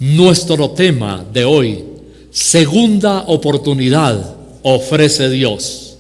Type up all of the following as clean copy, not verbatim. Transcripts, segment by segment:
Nuestro tema de hoy: segunda oportunidad ofrece Dios.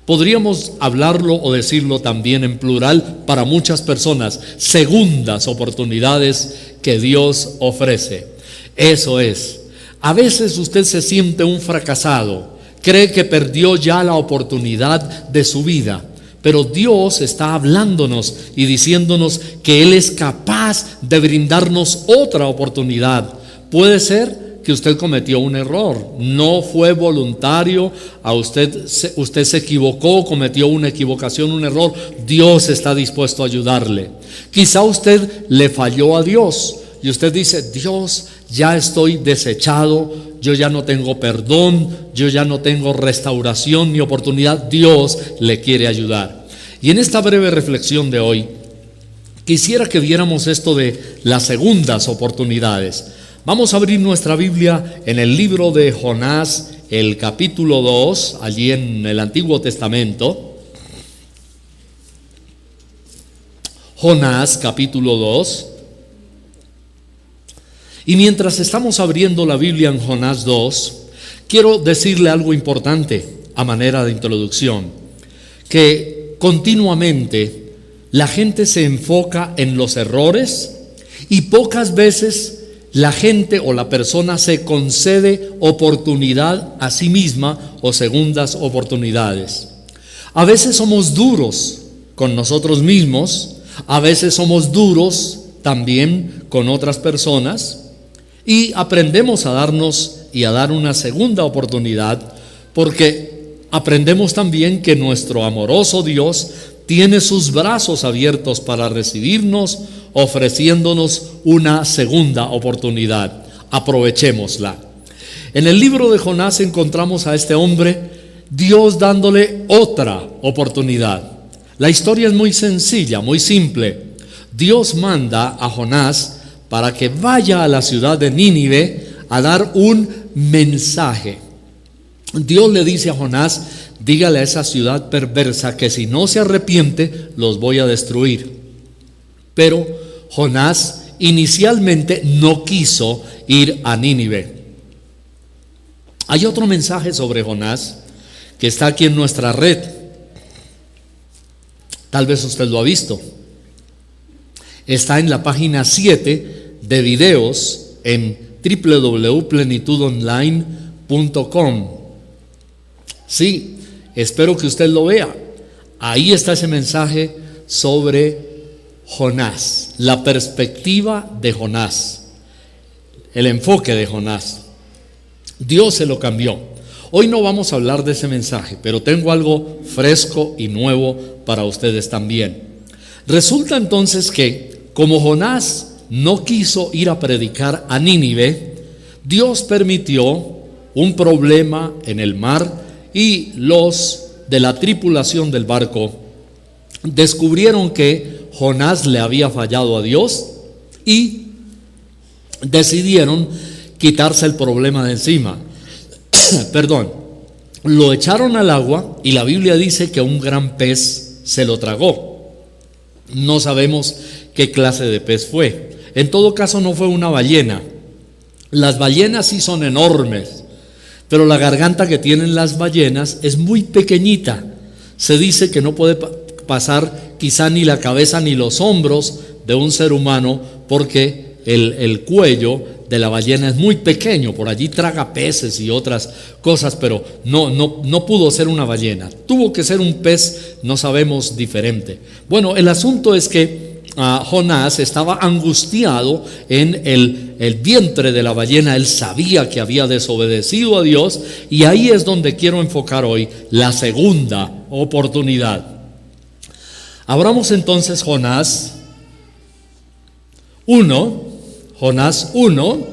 Podríamos hablarlo o decirlo también en plural para muchas personas: segundas oportunidades que Dios ofrece. Eso es, a veces usted se siente un fracasado, cree que perdió ya la oportunidad de su vida, pero Dios está hablándonos y diciéndonos que Él es capaz de brindarnos otra oportunidad. Puede ser que usted cometió un error, no fue voluntario, usted se equivocó, cometió una equivocación, un error. Dios está dispuesto a ayudarle. Quizá usted le falló a Dios y usted dice: Dios, ya estoy desechado, yo ya no tengo perdón, yo ya no tengo restauración ni oportunidad. Dios le quiere ayudar. Y en esta breve reflexión de hoy, quisiera que viéramos esto de las segundas oportunidades. Vamos a abrir nuestra Biblia en el libro de Jonás, el capítulo 2, allí en el Antiguo Testamento. Jonás, capítulo 2. Y mientras estamos abriendo la Biblia en Jonás 2, quiero decirle algo importante a manera de introducción: que continuamente la gente se enfoca en los errores y pocas veces la gente o la persona se concede oportunidad a sí misma o segundas oportunidades. A veces somos duros con nosotros mismos, a veces somos duros también con otras personas, y aprendemos a darnos y a dar una segunda oportunidad, porque aprendemos también que nuestro amoroso Dios tiene sus brazos abiertos para recibirnos, ofreciéndonos una segunda oportunidad. Aprovechémosla. En el libro de Jonás encontramos a este hombre, Dios dándole otra oportunidad. La historia es muy sencilla, muy simple. Dios manda a Jonás para que vaya a la ciudad de Nínive a dar un mensaje. Dios le dice a Jonás: dígale a esa ciudad perversa que si no se arrepiente, los voy a destruir. Pero Jonás inicialmente no quiso ir a Nínive. Hay otro mensaje sobre Jonás que está aquí en nuestra red. Tal vez usted lo ha visto. Está en la página 7 de videos en www.plenitudonline.com. Sí, espero que usted lo vea. Ahí está ese mensaje sobre Jonás, la perspectiva de Jonás, el enfoque de Jonás. Dios se lo cambió. Hoy no vamos a hablar de ese mensaje, pero tengo algo fresco y nuevo para ustedes también. Resulta entonces que, como Jonás no quiso ir a predicar a Nínive, Dios permitió un problema en el mar, y los de la tripulación del barco descubrieron que Jonás le había fallado a Dios y decidieron quitarse el problema de encima. Lo echaron al agua y la Biblia dice que un gran pez se lo tragó. No sabemos qué clase de pez fue. En todo caso, no fue una ballena. Las ballenas sí son enormes, pero la garganta que tienen las ballenas es muy pequeñita. Se dice que no puede pasar quizá ni la cabeza ni los hombros de un ser humano, porque el cuello de la ballena es muy pequeño. Por allí traga peces y otras cosas, pero no pudo ser una ballena. Tuvo que ser un pez, no sabemos, diferente. Bueno, el asunto es que Jonás estaba angustiado en el vientre de la ballena. Él sabía que había desobedecido a Dios, y ahí es donde quiero enfocar hoy la segunda oportunidad. Abramos entonces Jonás 1. Jonás 1.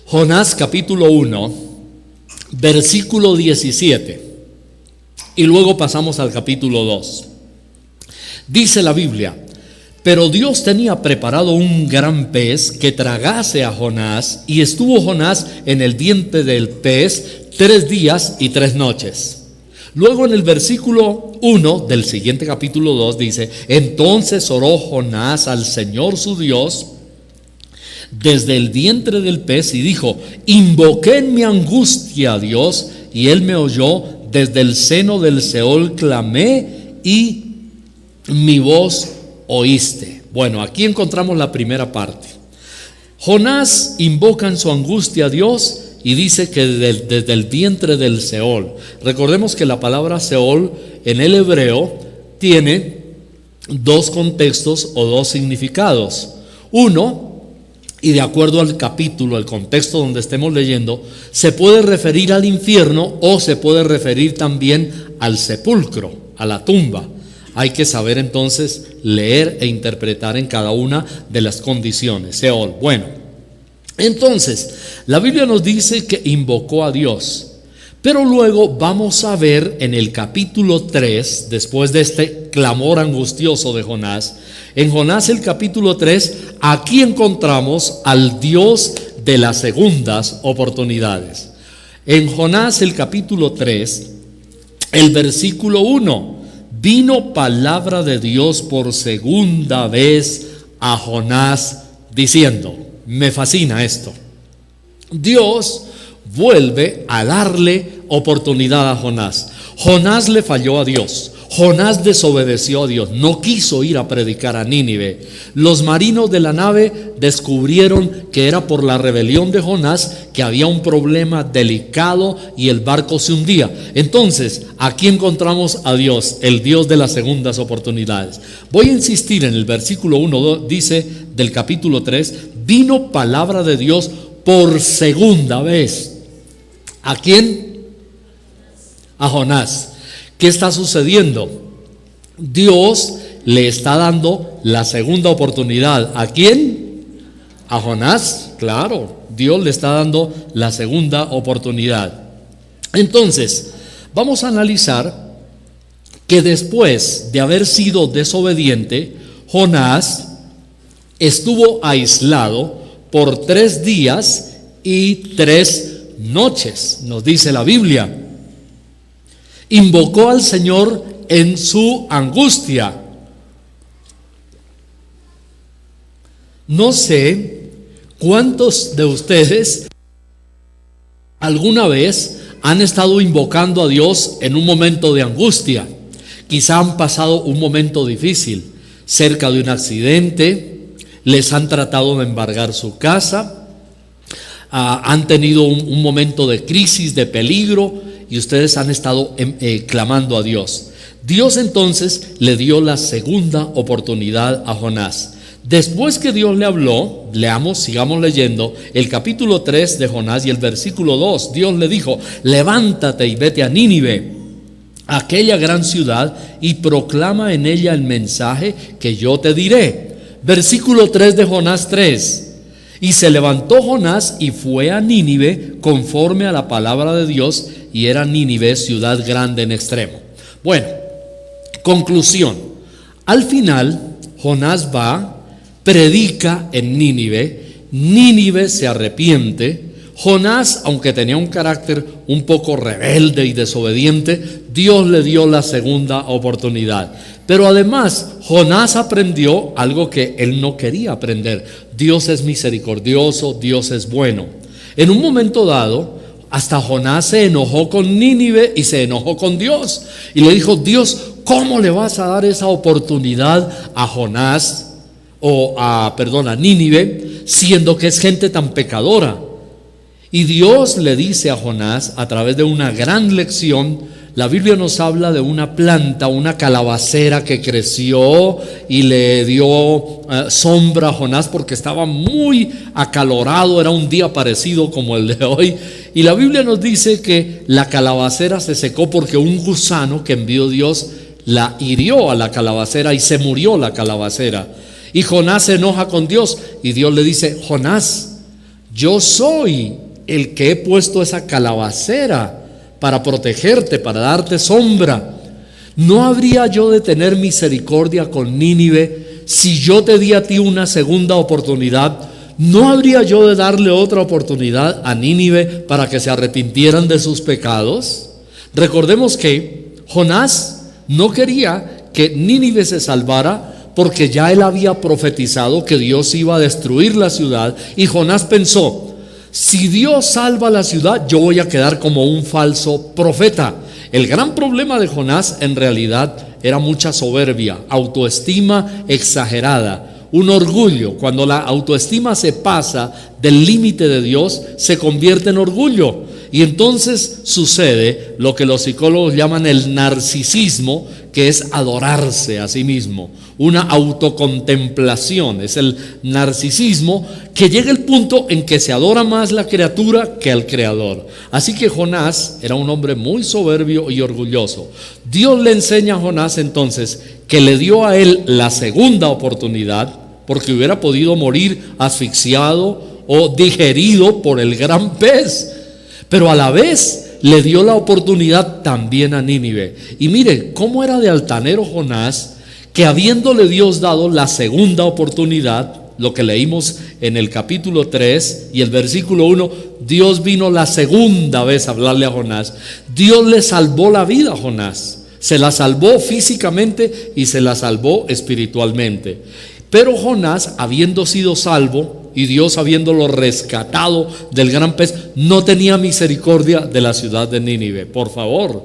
Jonás capítulo 1, versículo 17. Y luego pasamos al capítulo 2. Dice la Biblia: pero Dios tenía preparado un gran pez que tragase a Jonás, y estuvo Jonás en el vientre del pez 3 días y 3 noches. Luego en el versículo 1 del siguiente capítulo 2 dice: entonces oró Jonás al Señor su Dios desde el vientre del pez y dijo: invoqué en mi angustia a Dios y él me oyó, desde el seno del Seol clamé y mi voz oíste. Bueno, aquí encontramos la primera parte. Jonás invoca en su angustia a Dios y dice que desde el vientre del Seol. Recordemos que la palabra Seol en el hebreo tiene dos contextos o dos significados. Uno, y de acuerdo al capítulo, el contexto donde estemos leyendo, se puede referir al infierno o se puede referir también al sepulcro, a la tumba. Hay que saber entonces leer e interpretar en cada una de las condiciones. Seol. Bueno, entonces la Biblia nos dice que invocó a Dios, pero luego vamos a ver en el capítulo 3, después de este clamor angustioso de Jonás, en Jonás el capítulo 3, aquí encontramos al Dios de las segundas oportunidades. En Jonás el capítulo 3, el versículo 1, vino palabra de Dios por segunda vez a Jonás diciendo, me fascina esto, Dios vuelve a darle oportunidad a Jonás. Jonás le falló a Dios. Jonás desobedeció a Dios, no quiso ir a predicar a Nínive. Los marinos de la nave descubrieron que era por la rebelión de Jonás que había un problema delicado y el barco se hundía. Entonces, aquí encontramos a Dios, el Dios de las segundas oportunidades. Voy a insistir en el versículo 1, dice del capítulo 3, vino palabra de Dios por segunda vez. ¿A quién? A Jonás. ¿Qué está sucediendo? Dios le está dando la segunda oportunidad. ¿A quién? A Jonás, claro. Dios le está dando la segunda oportunidad. Entonces, vamos a analizar que después de haber sido desobediente, Jonás estuvo aislado por 3 días y 3 noches, nos dice la Biblia. Invocó al Señor en su angustia. No sé cuántos de ustedes alguna vez han estado invocando a Dios en un momento de angustia. Quizá han pasado un momento difícil, cerca de un accidente, les han tratado de embargar su casa, han tenido un momento de crisis, de peligro, y ustedes han estado clamando a Dios. Dios entonces le dio la segunda oportunidad a Jonás. Después que Dios le habló, leamos, sigamos leyendo, el capítulo 3 de Jonás y el versículo 2, Dios le dijo, levántate y vete a Nínive, aquella gran ciudad, y proclama en ella el mensaje que yo te diré. Versículo 3 de Jonás 3. Y se levantó Jonás y fue a Nínive conforme a la palabra de Dios, y era Nínive ciudad grande en extremo. Bueno, conclusión. Al final, Jonás va, predica en Nínive, Nínive se arrepiente. Jonás, aunque tenía un carácter un poco rebelde y desobediente, Dios le dio la segunda oportunidad. Pero además, Jonás aprendió algo que él no quería aprender. Dios es misericordioso, Dios es bueno. En un momento dado, hasta Jonás se enojó con Nínive y se enojó con Dios. Y le dijo, Dios, ¿cómo le vas a dar esa oportunidad a Jonás, a Nínive, siendo que es gente tan pecadora? Y Dios le dice a Jonás, a través de una gran lección, la Biblia nos habla de una planta, una calabacera que creció y le dio sombra a Jonás porque estaba muy acalorado, era un día parecido como el de hoy. Y la Biblia nos dice que la calabacera se secó porque un gusano que envió Dios la hirió a la calabacera y se murió la calabacera. Y Jonás se enoja con Dios y Dios le dice, Jonás, yo soy el que he puesto esa calabacera para protegerte, para darte sombra. ¿No habría yo de tener misericordia con Nínive si yo te di a ti una segunda oportunidad? ¿No habría yo de darle otra oportunidad a Nínive para que se arrepintieran de sus pecados? Recordemos que Jonás no quería que Nínive se salvara porque ya él había profetizado que Dios iba a destruir la ciudad, y Jonás pensó: si Dios salva la ciudad, yo voy a quedar como un falso profeta. El gran problema de Jonás en realidad era mucha soberbia, autoestima exagerada, un orgullo. Cuando la autoestima se pasa del límite de Dios, se convierte en orgullo. Y entonces sucede lo que los psicólogos llaman el narcisismo, que es adorarse a sí mismo, una autocontemplación. Es el narcisismo que llega al punto en que se adora más la criatura que al creador. Así que Jonás era un hombre muy soberbio y orgulloso. Dios le enseña a Jonás entonces que le dio a él la segunda oportunidad, porque hubiera podido morir asfixiado o digerido por el gran pez. Pero a la vez le dio la oportunidad también a Nínive. Y mire cómo era de altanero Jonás, que habiéndole Dios dado la segunda oportunidad, lo que leímos en el capítulo 3 y el versículo 1, Dios vino la segunda vez a hablarle a Jonás. Dios le salvó la vida a Jonás. Se la salvó físicamente y se la salvó espiritualmente. Pero Jonás, habiendo sido salvo y Dios habiéndolo rescatado del gran pez, no tenía misericordia de la ciudad de Nínive. Por favor,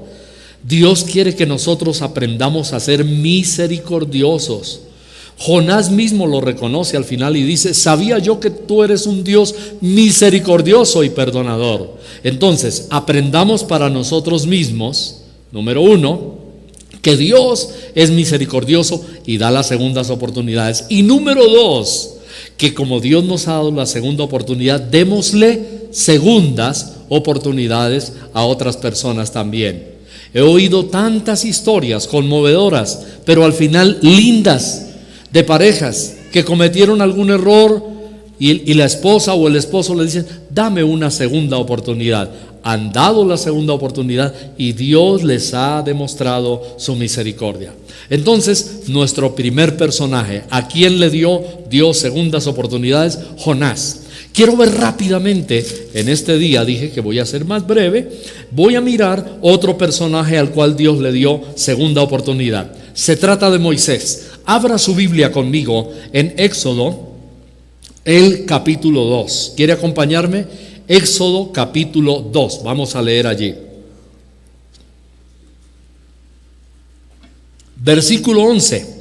Dios quiere que nosotros aprendamos a ser misericordiosos. Jonás mismo lo reconoce al final y dice: sabía yo que tú eres un Dios misericordioso y perdonador. Entonces, aprendamos para nosotros mismos, número uno, que Dios es misericordioso y da las segundas oportunidades. Y número dos, que como Dios nos ha dado la segunda oportunidad, démosle segundas oportunidades a otras personas también. He oído tantas historias conmovedoras, pero al final lindas, de parejas que cometieron algún error y la esposa o el esposo le dicen: dame una segunda oportunidad. Han dado la segunda oportunidad y Dios les ha demostrado su misericordia. Entonces, nuestro primer personaje, ¿a quién le dio Dios segundas oportunidades? Jonás. Quiero ver rápidamente, en este día dije que voy a ser más breve, voy a mirar otro personaje al cual Dios le dio segunda oportunidad. Se trata de Moisés. Abra su Biblia conmigo en Éxodo, el capítulo 2. ¿Quiere acompañarme? Éxodo capítulo 2, vamos a leer allí. Versículo 11.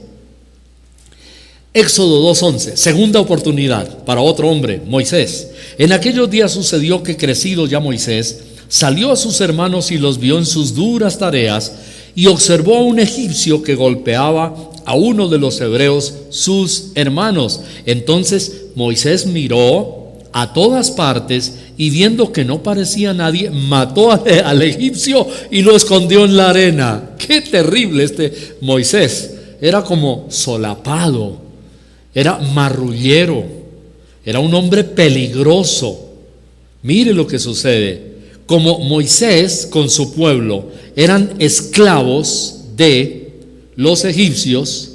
Éxodo 2:11, segunda oportunidad para otro hombre, Moisés. En aquellos días sucedió que, crecido ya Moisés, salió a sus hermanos y los vio en sus duras tareas, y observó a un egipcio que golpeaba a uno de los hebreos, sus hermanos. Entonces Moisés miró a todas partes y, viendo que no parecía nadie, mató al egipcio y lo escondió en la arena. Qué terrible este Moisés. Era como solapado, era marrullero, era un hombre peligroso. Mire lo que sucede. Como Moisés con su pueblo eran esclavos de los egipcios,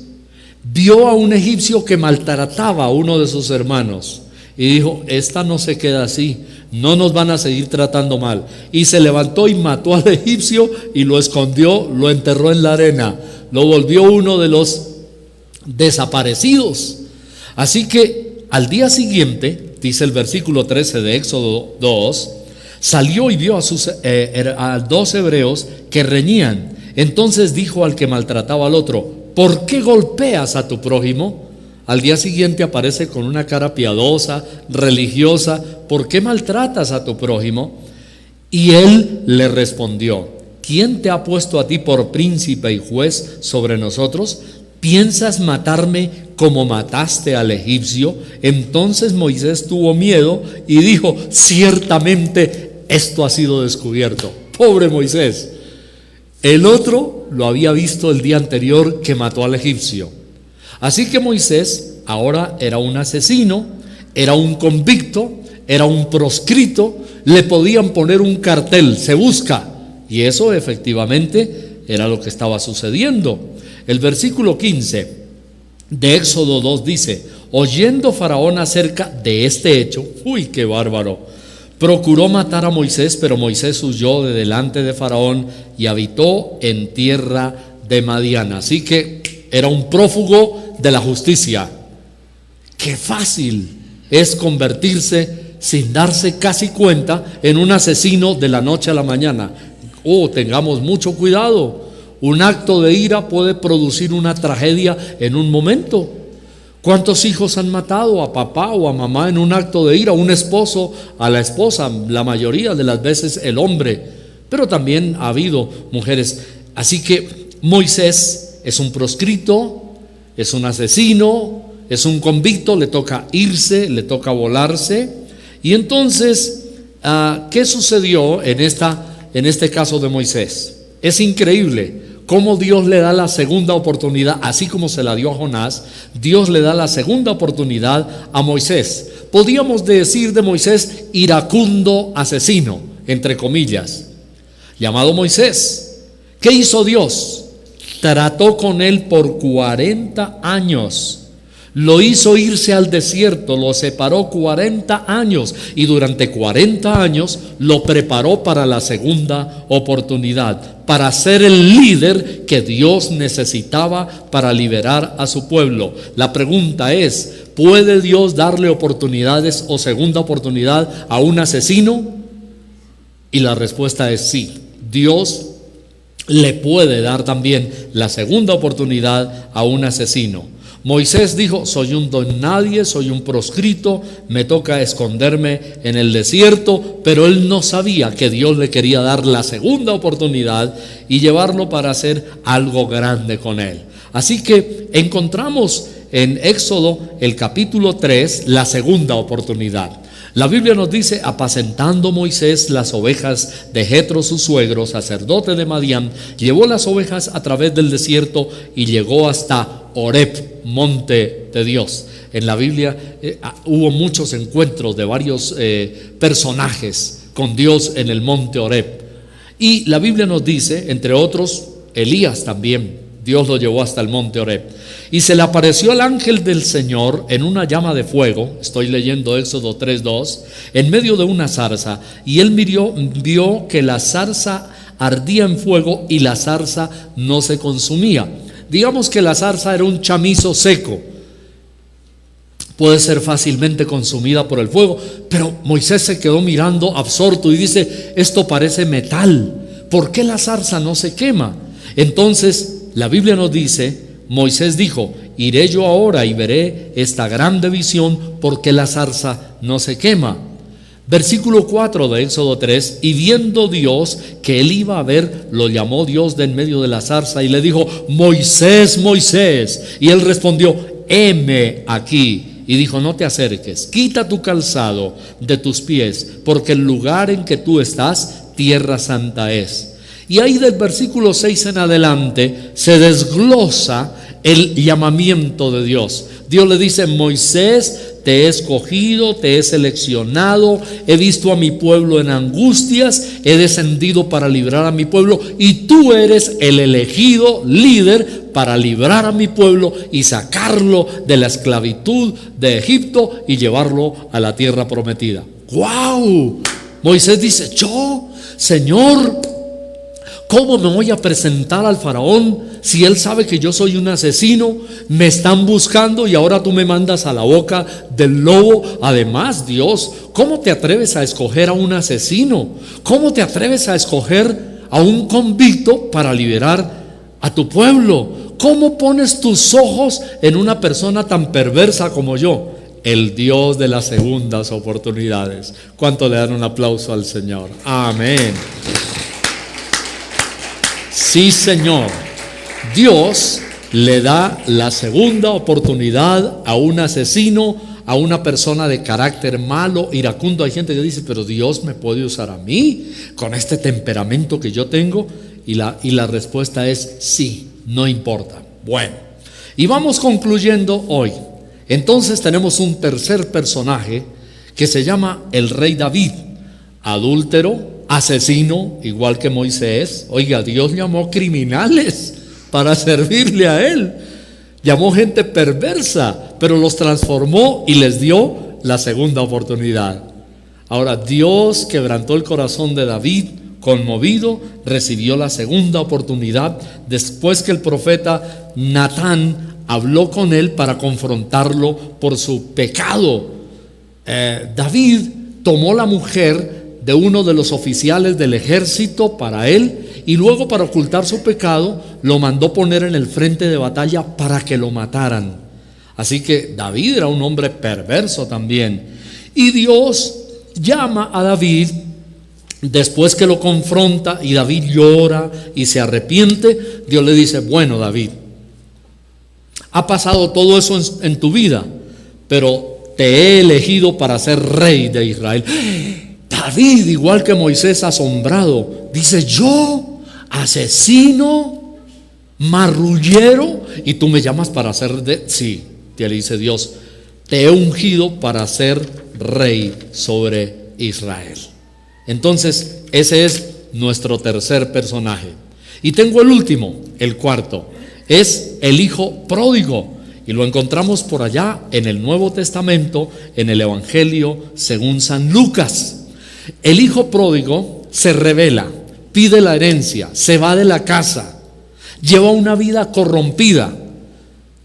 vio a un egipcio que maltrataba a uno de sus hermanos y dijo: esta no se queda así, no nos van a seguir tratando mal. Y se levantó y mató al egipcio y lo escondió, lo enterró en la arena, lo volvió uno de los desaparecidos. Así que al día siguiente, dice el versículo 13 de Éxodo 2, salió y vio a dos hebreos que reñían. Entonces dijo al que maltrataba al otro: ¿por qué golpeas a tu prójimo? Al día siguiente aparece con una cara piadosa, religiosa: ¿por qué maltratas a tu prójimo? Y él le respondió: ¿quién te ha puesto a ti por príncipe y juez sobre nosotros? ¿Piensas matarme como mataste al egipcio? Entonces Moisés tuvo miedo y dijo: ciertamente esto ha sido descubierto. Pobre Moisés. El otro lo había visto el día anterior que mató al egipcio. Así que Moisés ahora era un asesino, era un convicto, era un proscrito. Le podían poner un cartel: se busca. Y eso efectivamente era lo que estaba sucediendo. El versículo 15 de Éxodo 2 dice: oyendo Faraón acerca de este hecho, ¡uy, qué bárbaro!, procuró matar a Moisés, pero Moisés huyó de delante de Faraón y habitó en tierra de Madián. Así que era un prófugo de la justicia. Qué fácil es convertirse sin darse casi cuenta en un asesino de la noche a la mañana. Tengamos mucho cuidado. Un acto de ira puede producir una tragedia en un momento. ¿Cuántos hijos han matado a papá o a mamá en un acto de ira? Un esposo a la esposa, la mayoría de las veces el hombre, pero también ha habido mujeres. Así que Moisés es un proscrito, es un asesino, es un convicto, le toca irse, le toca volarse. Y entonces, ¿qué sucedió en este caso de Moisés? Es increíble cómo Dios le da la segunda oportunidad, así como se la dio a Jonás. Dios le da la segunda oportunidad a Moisés. Podríamos decir de Moisés, iracundo asesino, entre comillas, llamado Moisés. ¿Qué hizo Dios? Trató con él por 40 años. Lo hizo irse al desierto, lo separó 40 años y durante 40 años lo preparó para la segunda oportunidad, para ser el líder que Dios necesitaba para liberar a su pueblo. La pregunta es, ¿puede Dios darle oportunidades o segunda oportunidad a un asesino? Y la respuesta es sí. Dios le puede dar también la segunda oportunidad a un asesino. Moisés dijo, soy un don nadie, soy un proscrito, me toca esconderme en el desierto, pero él no sabía que Dios le quería dar la segunda oportunidad y llevarlo para hacer algo grande con él. Así que encontramos en Éxodo el capítulo 3 la segunda oportunidad. La Biblia nos dice, apacentando Moisés las ovejas de Jetro su suegro, sacerdote de Madián, llevó las ovejas a través del desierto y llegó hasta Horeb, monte de Dios. En la Biblia hubo muchos encuentros de varios personajes con Dios en el monte Horeb. Y la Biblia nos dice, entre otros, Elías también, Dios lo llevó hasta el monte Horeb. Y se le apareció el ángel del Señor en una llama de fuego, estoy leyendo Éxodo 3:2, en medio de una zarza, y él vio que la zarza ardía en fuego y la zarza no se consumía. Digamos que la zarza era un chamizo seco, puede ser fácilmente consumida por el fuego, pero Moisés se quedó mirando absorto y dice, esto parece metal, ¿por qué la zarza no se quema? Entonces la Biblia nos dice, Moisés dijo, iré yo ahora y veré esta grande visión, porque la zarza no se quema. Versículo 4 de Éxodo 3, y viendo Dios que él iba a ver, lo llamó Dios de en medio de la zarza y le dijo, Moisés, Moisés. Y él respondió, heme aquí. Y dijo, no te acerques, quita tu calzado de tus pies, porque el lugar en que tú estás, tierra santa es. Y ahí del versículo 6 en adelante se desglosa el llamamiento de Dios. Dios le dice, Moisés, te he escogido, te he seleccionado, he visto a mi pueblo en angustias, he descendido para librar a mi pueblo y tú eres el elegido líder para librar a mi pueblo y sacarlo de la esclavitud de Egipto y llevarlo a la tierra prometida. ¡Wow! Moisés dice, yo, Señor, ¿cómo me voy a presentar al faraón si él sabe que yo soy un asesino? Me están buscando y ahora tú me mandas a la boca del lobo. Además, Dios, ¿cómo te atreves a escoger a un asesino? ¿Cómo te atreves a escoger a un convicto para liberar a tu pueblo? ¿Cómo pones tus ojos en una persona tan perversa como yo? El Dios de las segundas oportunidades. ¿Cuánto le dan un aplauso al Señor? Amén. Sí, Señor. Dios le da la segunda oportunidad a un asesino, a una persona de carácter malo, iracundo. Hay gente que dice, pero Dios me puede usar a mí con este temperamento que yo tengo. Y la respuesta es sí, no importa. Bueno, y vamos concluyendo hoy. Entonces tenemos un tercer personaje que se llama el rey David, adúltero, asesino, igual que Moisés. Oiga, Dios llamó criminales para servirle a él. Llamó gente perversa, pero los transformó y les dio la segunda oportunidad. Ahora, Dios quebrantó el corazón de David, conmovido, recibió la segunda oportunidad después que el profeta Natán habló con él para confrontarlo por su pecado. David tomó la mujer de uno de los oficiales del ejército para él, y luego, para ocultar su pecado, lo mandó poner en el frente de batalla para que lo mataran. Así que David era un hombre perverso también. Y Dios llama a David después que lo confronta, y David llora y se arrepiente. Dios le dice: bueno, David, ha pasado todo eso en tu vida, pero te he elegido para ser rey de Israel. David, igual que Moisés, asombrado, dice: yo, asesino, marrullero, y tú me llamas para ser sí, te dice Dios, te he ungido para ser rey sobre Israel. Entonces, ese es nuestro tercer personaje. Y tengo el último, el cuarto, es el hijo pródigo, y lo encontramos por allá en el Nuevo Testamento, en el Evangelio según San Lucas. El hijo pródigo se rebela, pide la herencia, se va de la casa, lleva una vida corrompida,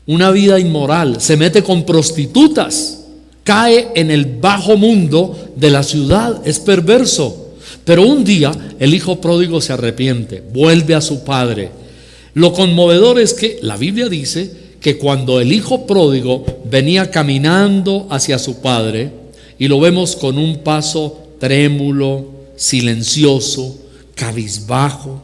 una vida inmoral, se mete con prostitutas, cae en el bajo mundo de la ciudad, es perverso. Pero un día el hijo pródigo se arrepiente, vuelve a su padre. Lo conmovedor es que la Biblia dice que cuando el hijo pródigo venía caminando hacia su padre, y lo vemos con un paso trémulo, silencioso, cabizbajo,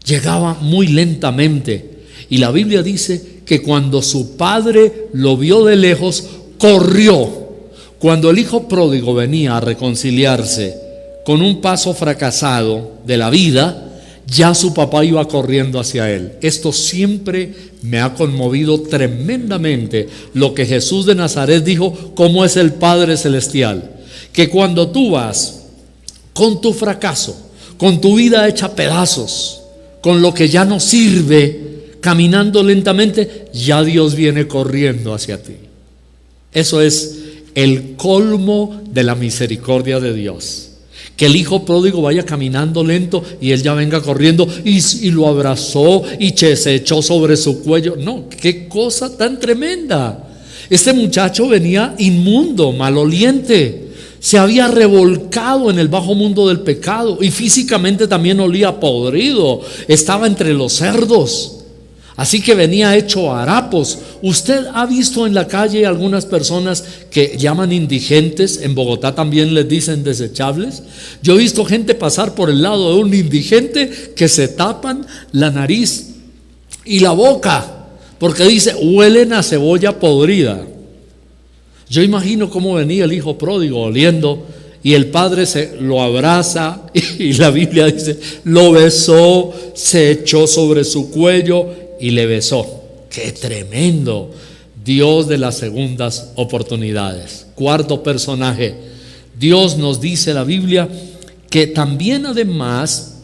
llegaba muy lentamente, y la Biblia dice que cuando su padre lo vio de lejos, corrió. Cuando el hijo pródigo venía a reconciliarse con un paso fracasado de la vida, ya su papá iba corriendo hacia él. Esto siempre me ha conmovido tremendamente, lo que Jesús de Nazaret dijo, cómo es el Padre Celestial, que cuando tú vas con tu fracaso, con tu vida hecha pedazos, con lo que ya no sirve, caminando lentamente, ya Dios viene corriendo hacia ti. Eso es el colmo de la misericordia de Dios. Que el hijo pródigo vaya caminando lento y él ya venga corriendo y lo abrazó y se echó sobre su cuello. No, qué cosa tan tremenda. Este muchacho venía inmundo, maloliente. Se había revolcado en el bajo mundo del pecado, y físicamente también olía podrido, estaba entre los cerdos. Así que venía hecho harapos. Usted ha visto en la calle algunas personas que llaman indigentes, en Bogotá también les dicen desechables. Yo he visto gente pasar por el lado de un indigente que se tapan la nariz y la boca, porque dice, huelen a cebolla podrida. Yo imagino cómo venía el hijo pródigo oliendo, y el padre lo abraza, y la Biblia dice, lo besó, se echó sobre su cuello y le besó. ¡Qué tremendo! Dios de las segundas oportunidades. Cuarto personaje, Dios nos dice la Biblia que también además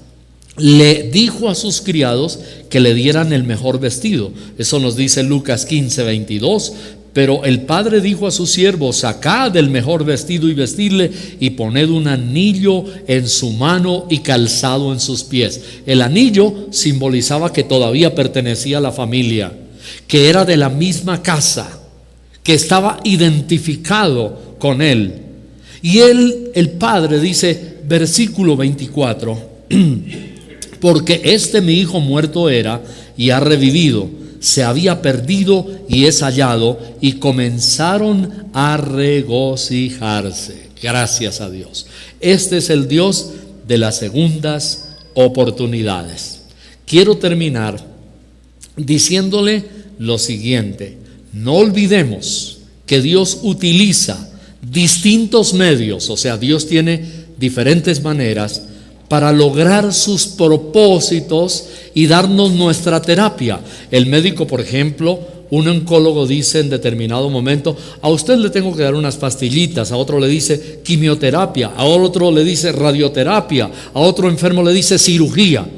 le dijo a sus criados que le dieran el mejor vestido. Eso nos dice Lucas 15:22. Pero el padre dijo a sus siervos, sacad el mejor vestido y vestidle, y poned un anillo en su mano y calzado en sus pies. El anillo simbolizaba que todavía pertenecía a la familia, que era de la misma casa, que estaba identificado con él. Y él, el padre, dice, versículo 24, porque mi hijo muerto era y ha revivido, se había perdido y es hallado, y comenzaron a regocijarse. Gracias a Dios. Este es el Dios de las segundas oportunidades. Quiero terminar diciéndole lo siguiente: no olvidemos que Dios utiliza distintos medios, o sea, Dios tiene diferentes maneras para lograr sus propósitos y darnos nuestra terapia. El médico, por ejemplo, un oncólogo dice en determinado momento, a usted le tengo que dar unas pastillitas, a otro le dice quimioterapia, a otro le dice radioterapia, a otro enfermo le dice cirugía.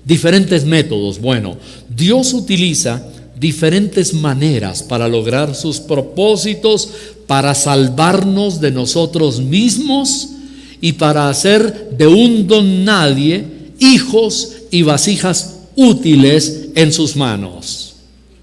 Diferentes métodos. Bueno, Dios utiliza diferentes maneras para lograr sus propósitos, para salvarnos de nosotros mismos y para hacer de un don nadie hijos y vasijas útiles en sus manos.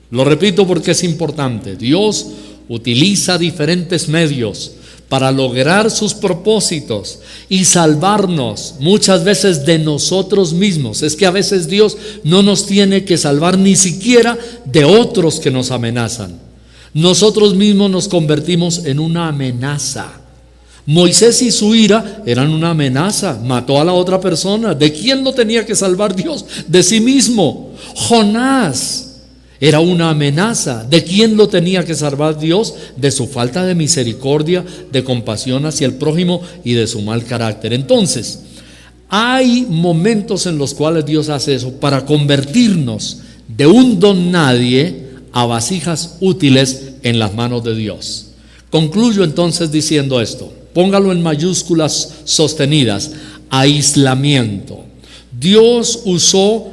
Lo repito porque es importante. Dios utiliza diferentes medios para lograr sus propósitos y salvarnos muchas veces de nosotros mismos. Es que a veces Dios no nos tiene que salvar ni siquiera de otros que nos amenazan. Nosotros mismos nos convertimos en una amenaza. Moisés y su ira eran una amenaza. Mató a la otra persona. ¿De quién lo tenía que salvar Dios? De sí mismo. Jonás era una amenaza. ¿De quién lo tenía que salvar Dios? De su falta de misericordia, de compasión hacia el prójimo y de su mal carácter. Entonces, hay momentos en los cuales Dios hace eso para convertirnos de un don nadie a vasijas útiles en las manos de Dios. Concluyo entonces diciendo esto. Póngalo en mayúsculas sostenidas. Aislamiento. Dios usó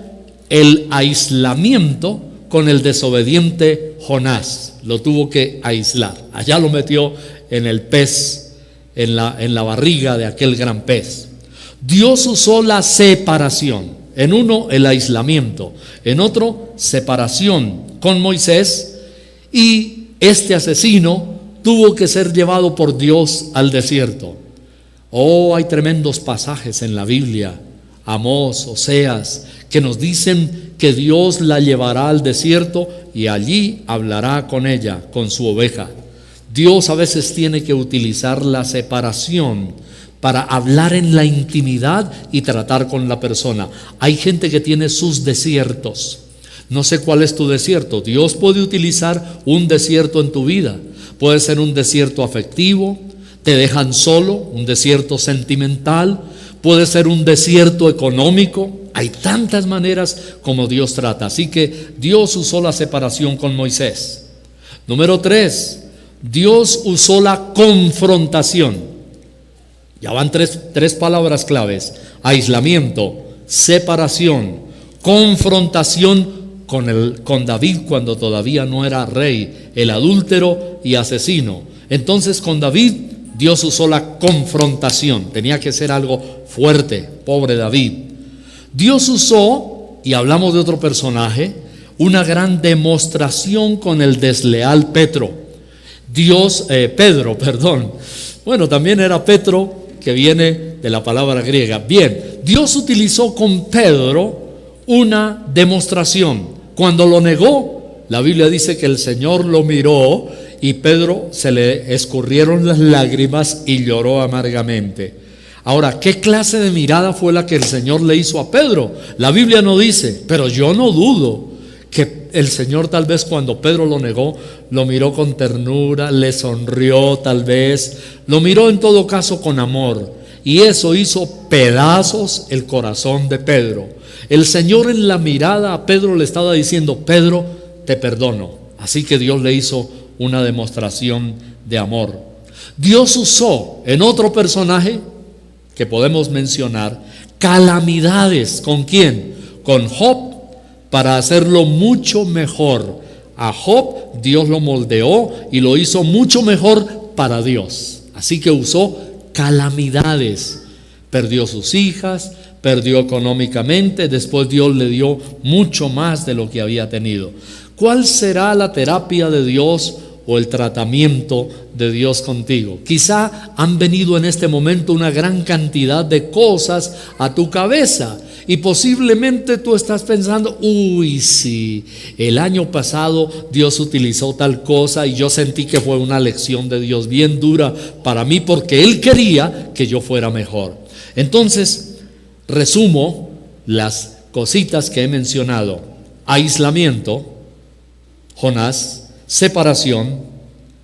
el aislamiento con el desobediente Jonás. Lo tuvo que aislar. Allá lo metió en el pez, en la barriga de aquel gran pez. Dios usó la separación. En uno, el aislamiento. En otro, separación con Moisés. Y este asesino tuvo que ser llevado por Dios al desierto. Oh, hay tremendos pasajes en la Biblia, Amós, Oseas, que nos dicen que Dios la llevará al desierto y allí hablará con ella, con su oveja. Dios a veces tiene que utilizar la separación para hablar en la intimidad y tratar con la persona. Hay gente que tiene sus desiertos. No sé cuál es tu desierto. Dios puede utilizar un desierto en tu vida. Puede ser un desierto afectivo, te dejan solo, un desierto sentimental, puede ser un desierto económico. Hay tantas maneras como Dios trata. Así que Dios usó la separación con Moisés. Número 3, Dios usó la confrontación. Ya van tres palabras claves: aislamiento, separación, confrontación con David cuando todavía no era rey, el adúltero y asesino. Entonces con David Dios usó la confrontación. Tenía que ser algo fuerte, pobre David. Dios usó, y hablamos de otro personaje, una gran demostración con el desleal Pedro. Bueno, también era Petro, que viene de la palabra griega. Bien, Dios utilizó con Pedro una demostración. Cuando lo negó, la Biblia dice que el Señor lo miró y Pedro se le escurrieron las lágrimas y lloró amargamente. Ahora, ¿qué clase de mirada fue la que el Señor le hizo a Pedro? La Biblia no dice, pero yo no dudo que el Señor tal vez cuando Pedro lo negó, lo miró con ternura, le sonrió tal vez, lo miró en todo caso con amor, y eso hizo pedazos el corazón de Pedro. El Señor en la mirada a Pedro le estaba diciendo: Pedro, te perdono. Así que Dios le hizo una demostración de amor. Dios usó en otro personaje que podemos mencionar calamidades. ¿Con quién? Con Job, para hacerlo mucho mejor. A Job Dios lo moldeó y lo hizo mucho mejor para Dios. Así que usó calamidades. Perdió sus hijas, perdió económicamente, después Dios le dio mucho más de lo que había tenido. ¿Cuál será la terapia de Dios o el tratamiento de Dios contigo? Quizá han venido en este momento una gran cantidad de cosas a tu cabeza y posiblemente tú estás pensando: uy, sí, el año pasado Dios utilizó tal cosa y yo sentí que fue una lección de Dios bien dura para mí porque Él quería que yo fuera mejor. Entonces, resumo las cositas que he mencionado: aislamiento, Jonás; separación,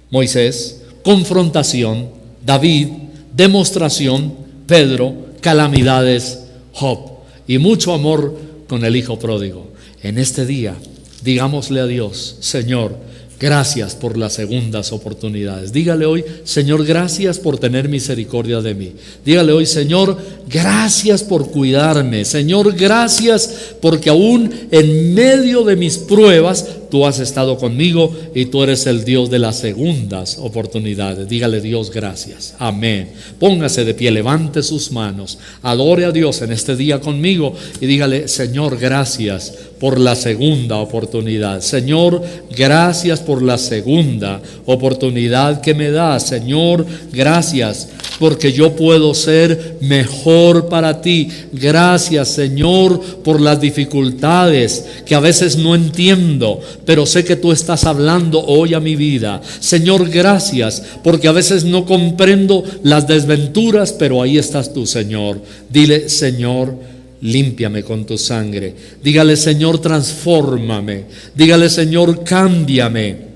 Moisés; confrontación, David; demostración, Pedro; calamidades, Job; y mucho amor con el hijo pródigo. En este día, digámosle a Dios: Señor, gracias por las segundas oportunidades. Dígale hoy: Señor, gracias por tener misericordia de mí. Dígale hoy: Señor, gracias por cuidarme. Señor, gracias porque aún en medio de mis pruebas tú has estado conmigo y tú eres el Dios de las segundas oportunidades. Dígale: Dios, gracias. Amén. Póngase de pie, levante sus manos, adore a Dios en este día conmigo y dígale: Señor, gracias por la segunda oportunidad. Señor, gracias por la segunda oportunidad que me das. Señor, gracias porque yo puedo ser mejor para ti. Gracias, Señor, por las dificultades que a veces no entiendo, pero sé que tú estás hablando hoy a mi vida. Señor, gracias porque a veces no comprendo las desventuras, pero ahí estás tú, Señor. Dile: Señor, límpiame con tu sangre. Dígale: Señor, transfórmame. Dígale: Señor, cámbiame.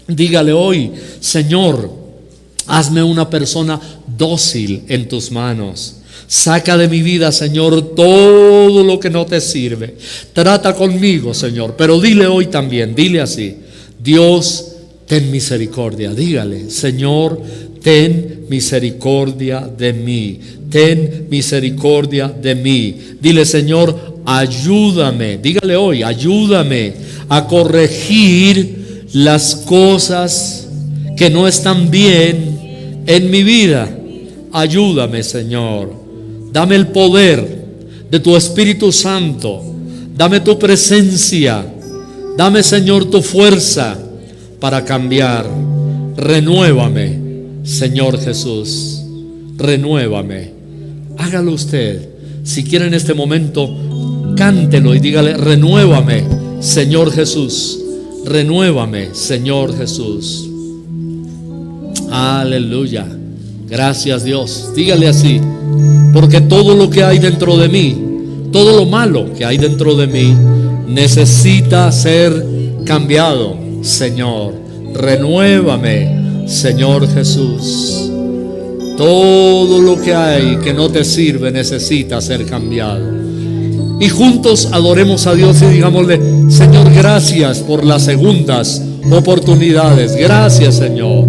Dígale hoy: Señor, hazme una persona dócil en tus manos. Saca de mi vida, Señor, todo lo que no te sirve. Trata conmigo, Señor. Pero dile hoy también, dile así: Dios, ten misericordia. Dígale: Señor, ten misericordia de mí. Ten misericordia de mí. Dile: Señor, ayúdame. Dígale hoy: ayúdame a corregir las cosas que no están bien en mi vida. Ayúdame, Señor. Dame el poder de tu Espíritu Santo. Dame tu presencia. Dame, Señor, tu fuerza para cambiar. Renuévame, Señor Jesús. Renuévame. Hágalo usted. Si quiere en este momento, cántelo y dígale: renuévame, Señor Jesús. Renuévame, Señor Jesús. Aleluya. Gracias, Dios. Dígale así: porque todo lo que hay dentro de mí, todo lo malo que hay dentro de mí, necesita ser cambiado. Señor, renuévame, Señor Jesús. Todo lo que hay que no te sirve necesita ser cambiado. Y juntos adoremos a Dios y digámosle: Señor, gracias por las segundas oportunidades. Gracias, Señor.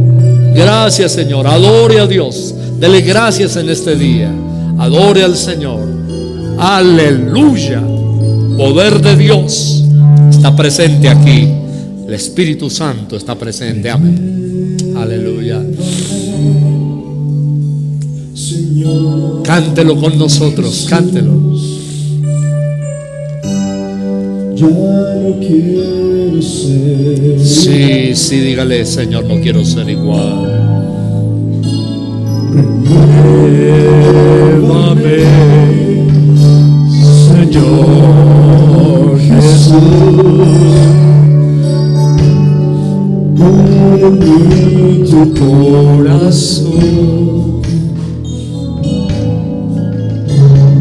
Gracias, Señor. Adore a Dios. Dele gracias en este día. Adore al Señor. Aleluya. Poder de Dios está presente aquí. El Espíritu Santo está presente. Amén. Aleluya. Cántelo con nosotros. Cántelo. Ya no quiero ser. Sí, sí, dígale: Señor, no quiero ser igual. Renuévame, Señor Jesús. Pon en mí tu corazón.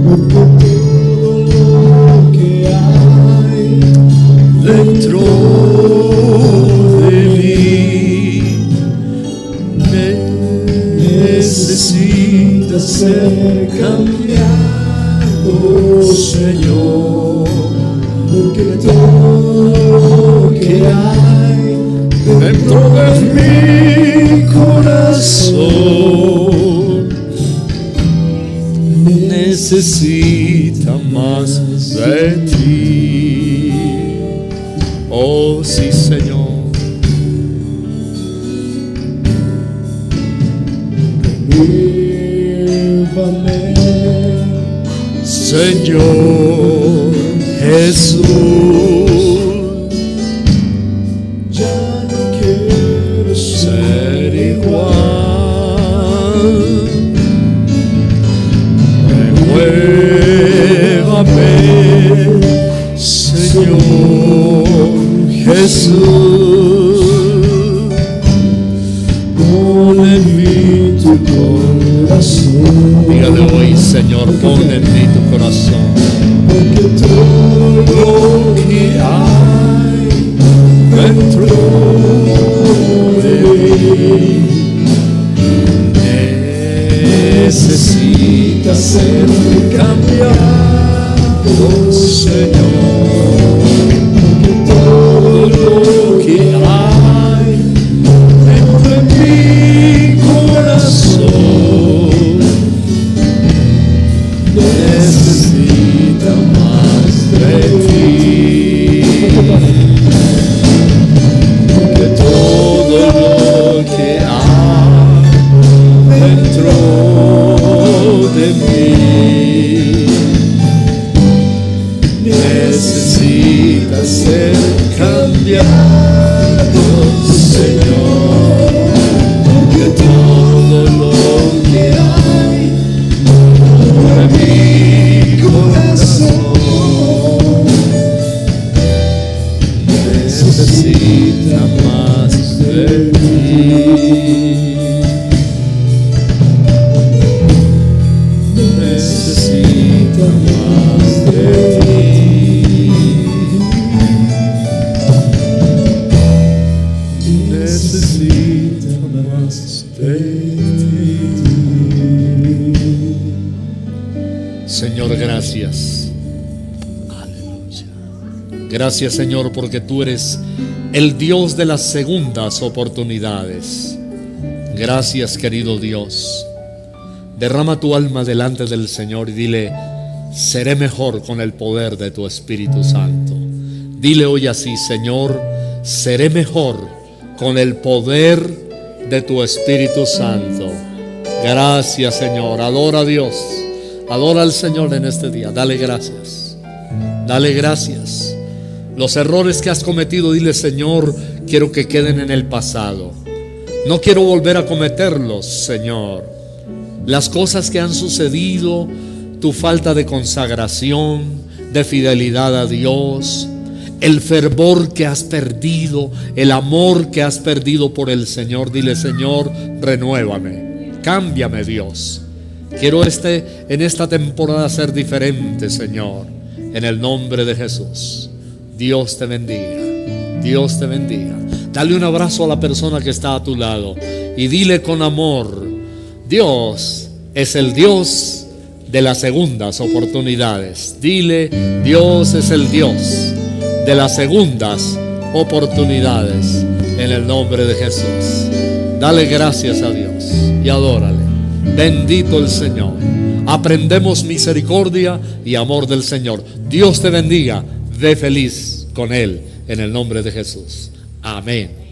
Porque todo lo que hay dentro de mí necesita ser cambiado, Señor. Porque todo lo que hay dentro de mi corazón necesita más de ti. Oh, sí, Señor. Renuévame, Señor Jesús. ya no quiero Ser igual. Renuévame, Señor Jesús. Pon en mí tu corazón. Dígale hoy: Señor, pon en mí tu corazón. Porque todo lo que hay dentro de mí necesita ser cambiado, Señor. Porque todo lo que hay dentro de mi corazón necesita más de ti. de ti. Necesita más de ti. Necesita más de ti. Señor, gracias. Aleluya. Gracias, Señor, porque tú eres el Dios de las segundas oportunidades. Gracias, querido Dios. Derrama tu alma delante del Señor y dile: seré mejor con el poder de tu Espíritu Santo. Dile hoy así: Señor, seré mejor con el poder de tu Espíritu Santo. Gracias, Señor. Adora a Dios. Adora al Señor en este día. Dale gracias. Dale gracias. Los errores que has cometido, dile: Señor, quiero que queden en el pasado. No quiero volver a cometerlos, Señor. Las cosas que han sucedido, tu falta de consagración, de fidelidad a Dios, el fervor que has perdido, el amor que has perdido por el Señor. Dile: Señor, renuévame, cámbiame, Dios. Quiero en esta temporada ser diferente, Señor, en el nombre de Jesús. Dios te bendiga. Dios te bendiga. Dale un abrazo a la persona que está a tu lado y dile con amor: Dios es el Dios de las segundas oportunidades. Dile: Dios es el Dios de las segundas oportunidades, en el nombre de Jesús. Dale gracias a Dios y adórale. Bendito el Señor. Aprendemos misericordia y amor del Señor. Dios te bendiga. Ve feliz con Él, en el nombre de Jesús. Amén.